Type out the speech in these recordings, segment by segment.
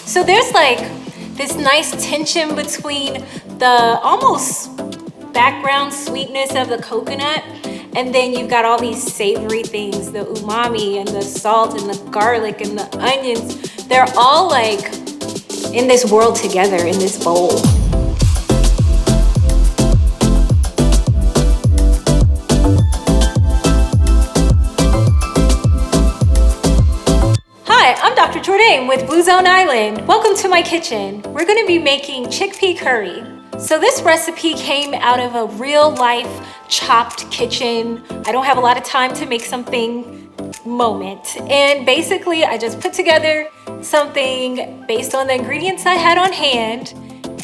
So there's like this nice tension between the almost background sweetness of the coconut, and then you've got all these savory things, the umami and the salt and the garlic and the onions. They're all like in this world together in this bowl. Hi, I'm Dr. Jourdain with Blue Zone Island. Welcome to my kitchen. We're gonna be making chickpea curry. So this recipe came out of a real life chopped kitchen. I don't have a lot of time to make something moment. And basically I just put together something based on the ingredients I had on hand,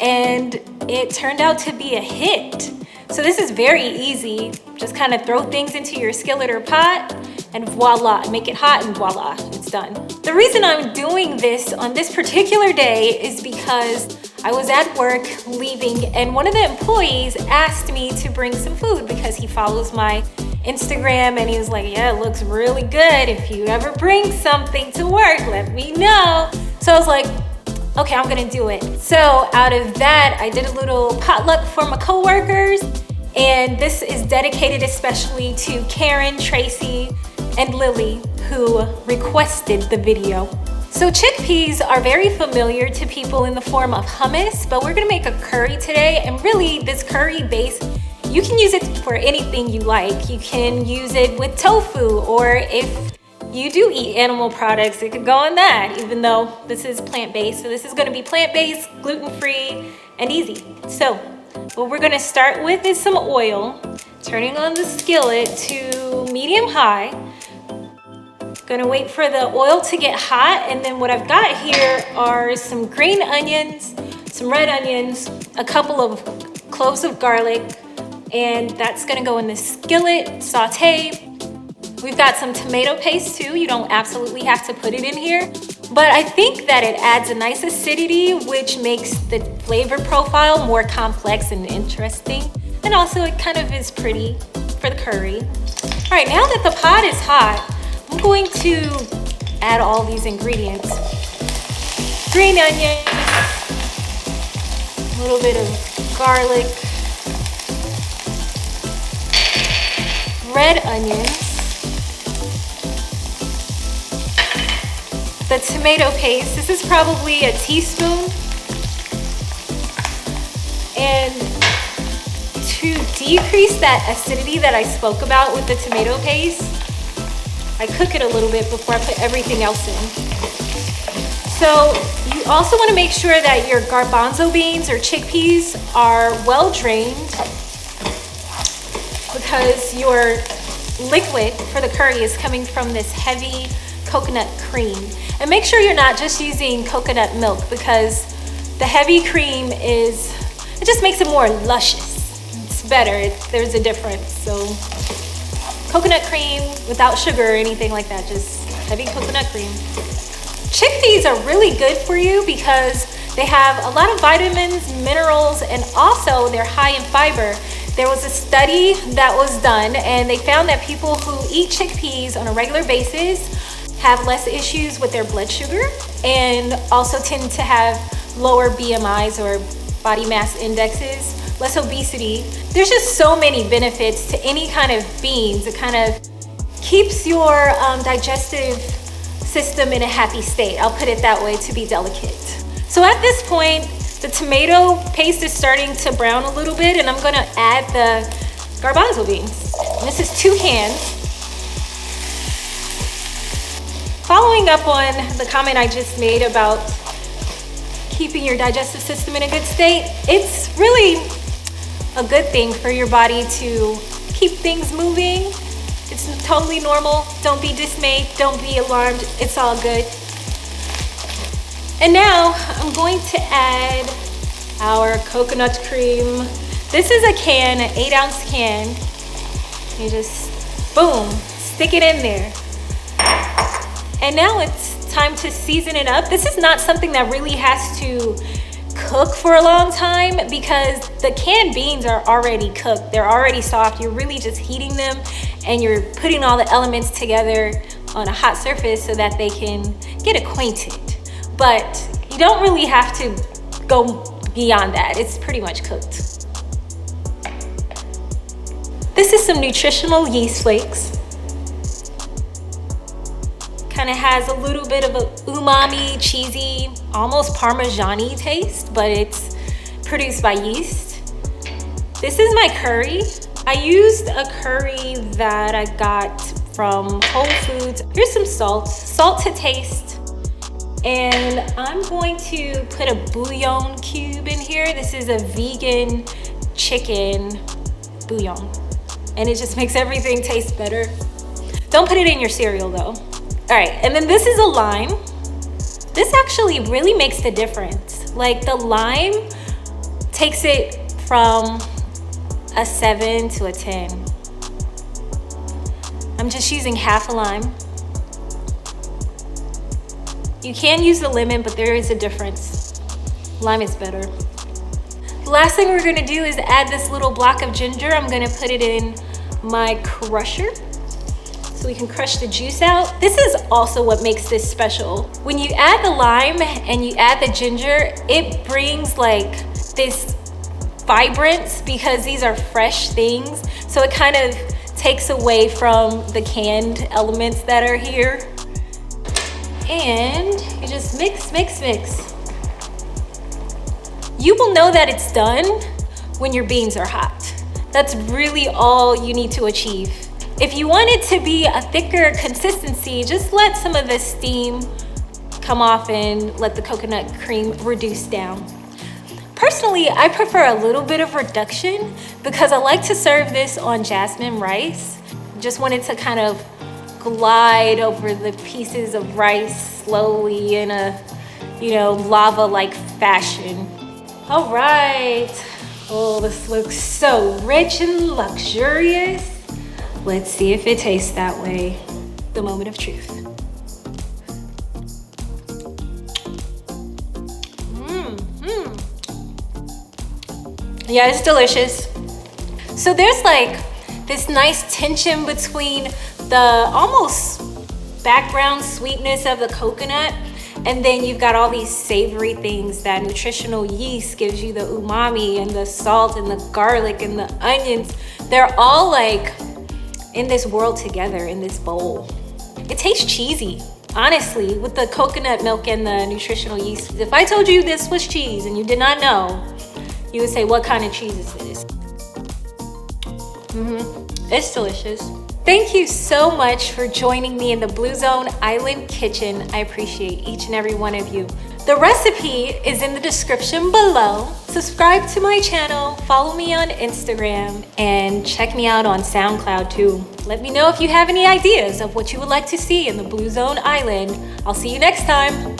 and it turned out to be a hit. So this is very easy. Just kind of throw things into your skillet or pot and voila, make it hot and voila, it's done. The reason I'm doing this on this particular day is because I was at work leaving and one of the employees asked me to bring some food because he follows my Instagram, and he was like, yeah, it looks really good. If you ever bring something to work, let me know. So I was like, okay, I'm gonna do it. So out of that, I did a little potluck for my coworkers, and this is dedicated especially to Karen, Tracy, and Lily, who requested the video. So chickpeas are very familiar to people in the form of hummus, but we're gonna make a curry today, and really this curry base, you can use it for anything you like. You can use it with tofu, or if you do eat animal products, it could go on that, even though this is plant-based. So this is gonna be plant-based, gluten-free, and easy. So what we're gonna start with is some oil, turning on the skillet to medium-high. Gonna wait for the oil to get hot, and then what I've got here are some green onions, some red onions, a couple of cloves of garlic, and that's gonna go in the skillet, saute. We've got some tomato paste too. You don't absolutely have to put it in here, but I think that it adds a nice acidity, which makes the flavor profile more complex and interesting. And also it kind of is pretty for the curry. All right, now that the pot is hot, I'm going to add all these ingredients. Green onion, a little bit of garlic, red onions, the tomato paste. This is probably a teaspoon. And to decrease that acidity that I spoke about with the tomato paste, I cook it a little bit before I put everything else in. So you also want to make sure that your garbanzo beans or chickpeas are well drained, because your liquid for the curry is coming from this heavy coconut cream. And make sure you're not just using coconut milk, because the heavy cream it just makes it more luscious. It's better, there's a difference. So coconut cream without sugar or anything like that, just heavy coconut cream. Chickpeas are really good for you because they have a lot of vitamins, minerals, and also they're high in fiber. There was a study that was done, and they found that people who eat chickpeas on a regular basis have less issues with their blood sugar and also tend to have lower BMIs or body mass indexes, less obesity. There's just so many benefits to any kind of beans. It kind of keeps your digestive system in a happy state. I'll put it that way to be delicate. So at this point, the tomato paste is starting to brown a little bit, and I'm gonna add the garbanzo beans. And this is 2 cans. Following up on the comment I just made about keeping your digestive system in a good state, it's really a good thing for your body to keep things moving. It's totally normal. Don't be dismayed. Don't be alarmed. It's all good. And now I'm going to add our coconut cream. This is a can, an 8-ounce can. You just, boom, stick it in there. And now it's time to season it up. This is not something that really has to cook for a long time because the canned beans are already cooked. They're already soft. You're really just heating them and you're putting all the elements together on a hot surface so that they can get acquainted. But You don't really have to go beyond that. It's pretty much cooked. This is some Nutritional yeast flakes. Kind of has a little bit of a umami, cheesy, almost Parmesan-y taste, but it's produced by yeast. This is my curry. I used a curry that I got from Whole Foods. Here's some salt to taste. And I'm going to put a bouillon cube in here. This is a vegan chicken bouillon. And it just makes everything taste better. Don't put it in your cereal though. All right, and then this is a lime. This actually really makes the difference. Like the lime takes it from a 7 to a 10. I'm just using half a lime. You can use the lemon, but there is a difference. Lime is better. The last thing we're gonna do is add this little block of ginger. I'm gonna put it in my crusher so we can crush the juice out. This is also what makes this special. When you add the lime and you add the ginger, it brings like this vibrance because these are fresh things. So it kind of takes away from the canned elements that are here. And you just mix, mix, mix. You will know that it's done when your beans are hot. That's really all you need to achieve. If you want it to be a thicker consistency, just let some of the steam come off and let the coconut cream reduce down. Personally, I prefer a little bit of reduction because I like to serve this on jasmine rice. Just want it to kind of glide over the pieces of rice slowly in a, lava-like fashion. All right. Oh, this looks so rich and luxurious. Let's see if it tastes that way. The moment of truth. Yeah, it's delicious. So there's like this nice tension between the almost background sweetness of the coconut, and then you've got all these savory things that Nutritional yeast gives you, the umami and the salt and the garlic and the onions. They're all like in this world together in this bowl. It tastes cheesy, honestly, with the coconut milk and the Nutritional yeast. If I told you this was cheese and you did not know, you would say, what kind of cheese is this? It's delicious. Thank you so much for joining me in the Blue Zone Island kitchen. I appreciate each and every one of you. The recipe is in the description below. Subscribe to my channel, follow me on Instagram, and check me out on SoundCloud too. Let me know if you have any ideas of what you would like to see in the Blue Zone Island. I'll see you next time.